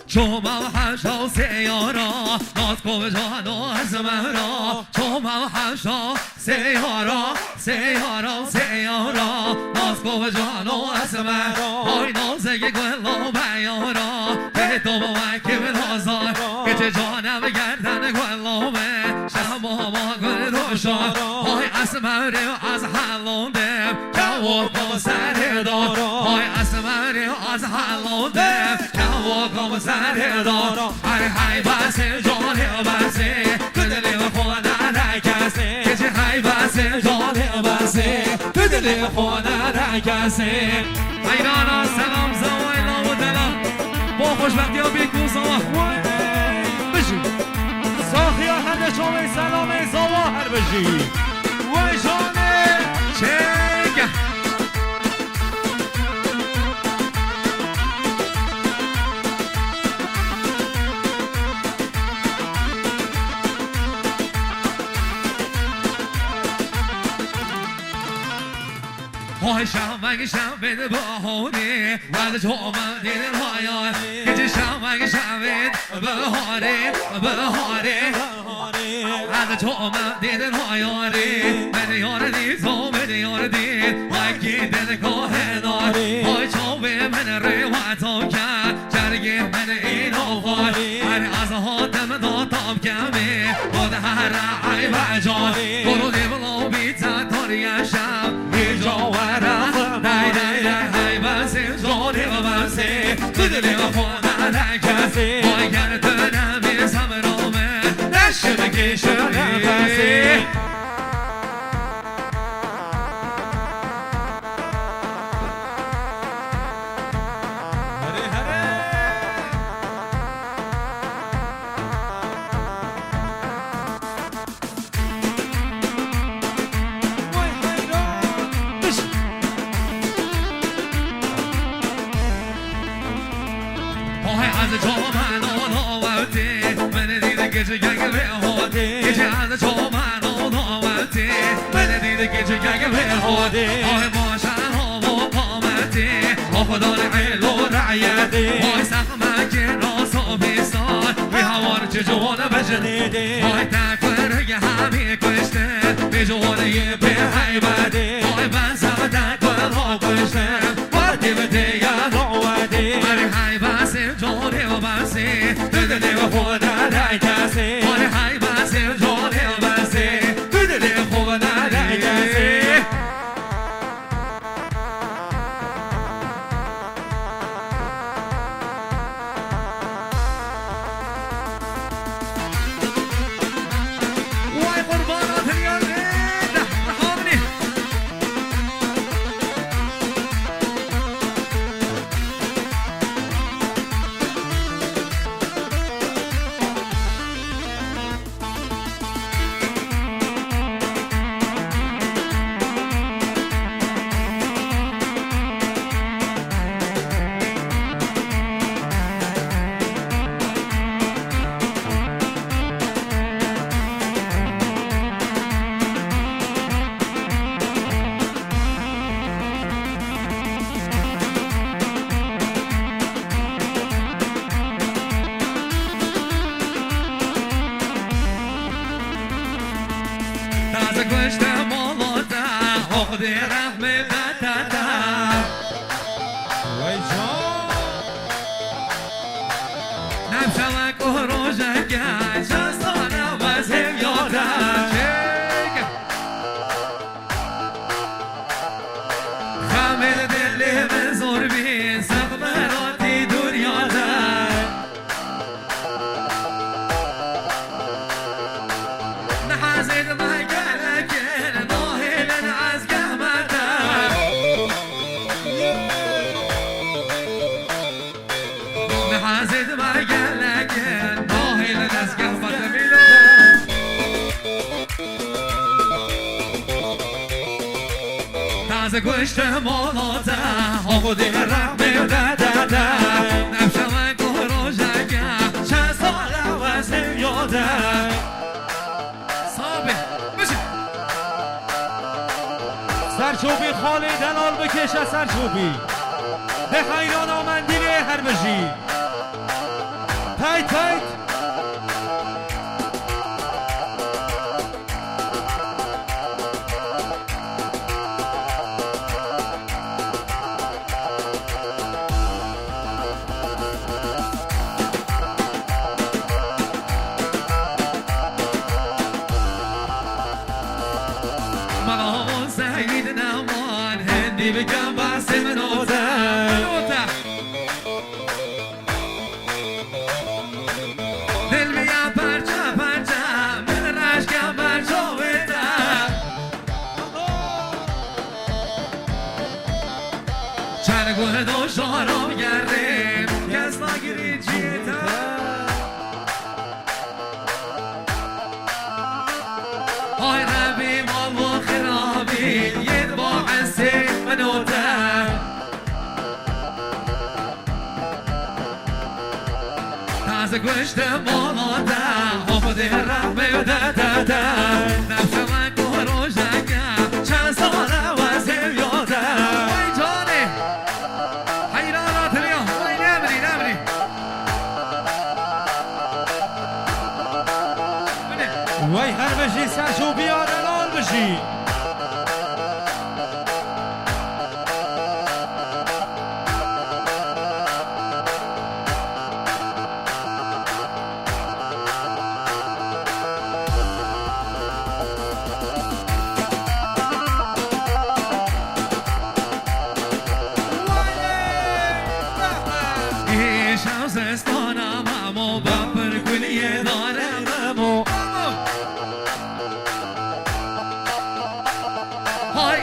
شما حشا سیارا ناز کو جانو از مرا شما حشا سیارا ناز کو جانو از مرا های نازگ گل بیارا به تو موکب نازار که جانم گردن گلامه شما گل روشان های اسمر از حلوندم کواکم سر دارا های اسمر از حلوندم کواکم سر دارا های بس جان بسه کدلی خونه نکسه که های بس جان بسه کدلی خونه نکسه ایرانا سلام زوایلا و دلم با خوشبختی ها بیکن سوا بشی ساخی ها هر شما سلام زوا هر بشی و جانه چنگ های شم بده بهاره بعد تو آمدی دل هایان که شم بده بهاره بعد تو آمدی دل هایاره بده یار دیزو بده یار دید های کی دل کاهنار های چاوه من رواتم کرد جرگه من این آقای هر از هاتم داتم کمه باد هر عی و جان برو دیبلو بیتا تاریشم جاورم دای دای دای های بسه جانه و بسه کدلی و خونه نکسه های گردنم سمرامه نشده که شده بسه از جامن آناوتی من دیده گیچه گنگ بهاده گیچه از جامن آناوتی من دیده گیچه گنگ بهاده آه باشن ها و قامتی آه خدا نعیل و رعیتی آه سخمک راس و بیستان بی هوار چه جوان بجنیده آه تکفر همی کشته بی جوانه به حیبته آه من سمتک کن ها کشتم وقتی به دیگر آوده من حیبسیم جانه و بسه دلی و خود نکسه من حیبسیم جانه و بسه دلی و خود نکسه وای قربانات ریاضید نخوابنی تازه گشته مالاتا خود رحم بتاتا وای جان نمشوک و روژگه جستانم از هم یادم خمیر دلی من زور بین سقمراتی دنیادم نحازید مگلک ناهیلن از گهمتم نحازید مگلک ناهیلن از گهمتم تازه گوشت مالاتا خود رحم دادا نمشوک و روژگه چند سال از هم یادم سرچوبی خالی دلال بکش از سرچوبی به خیران آمندین هر بجی فايت فايت ملامون سيدنا مان هندي بكم بس منوته دل بیا پرچه پرچه من رشکم پرچه ویده چند گوه دو شارم گردیم کس نگیری جیتا های ربی مال و خرابی ید با حسی منوته تازه گوشت مالاته حافظه رحمه و داده نفس من که روشنگم چند ساله و زیاده وای جانه حیرانات اليوم وای نمری نمری وای هر بشی سرشو بیار الان بشی شمس استانم امو بپر گلیه دارم امو های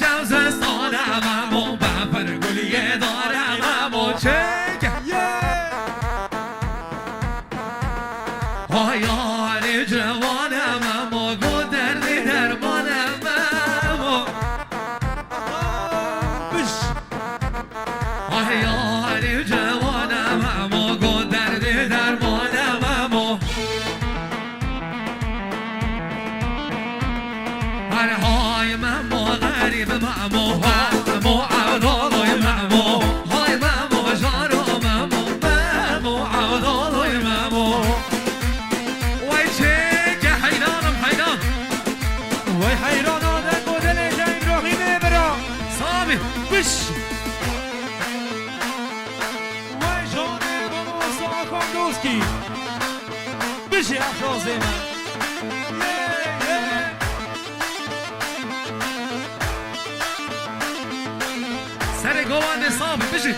شمس استانم امو بپر گلیه دارم امو چک های آره جوانم امو گو دردی درمانم امو های آره جوانم امو گو دردی درمانم امو های ممو غریب ممو ممو عبدالوی ممو های ممو جارو ممو ممو عبدالوی ممو وای چه حیرانم حیران وای حیرانانه مدل جنگ راهیمه برا سامی بش وای جانه بابا ساکان دوسکی بشی افرازه من سر گوان سامی بشی